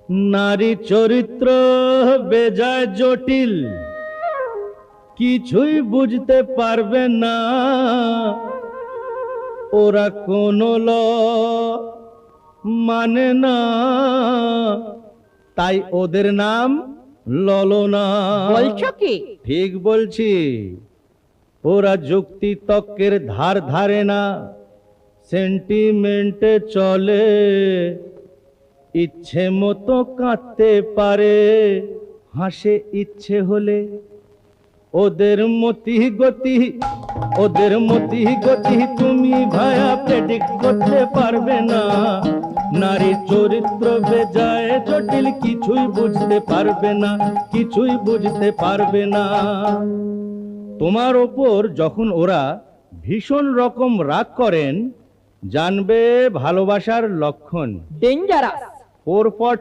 নারী চরিত্র বেজায় জটিল, কিছুই বুঝতে পারবে না ওরা, কোনো ল মানে না, তাই ওদের নাম ললনা। বলছো কি? ঠিক বলছি। ওরা যুক্তি তর্কের ধার ধারে না, সেন্টিমেন্টে চলে, ইচ্ছে মতো কাঁদতে পারে, হাসে ইচ্ছে হলে। ওদের মতি গতি, ওদের মতি গতি তুমি ভায়া প্রেডিক্ট করতে পারবে না। নারী চরিত্র বেজায় জটিল, কিছুই বুঝতে পারবে না, কিছুই বুঝতে পারবে না। তোমার ওপর যখন ওরা ভীষণ রকম রাগ করেন, জানবে ভালোবাসার লক্ষণ। ডেঞ্জারাস। 440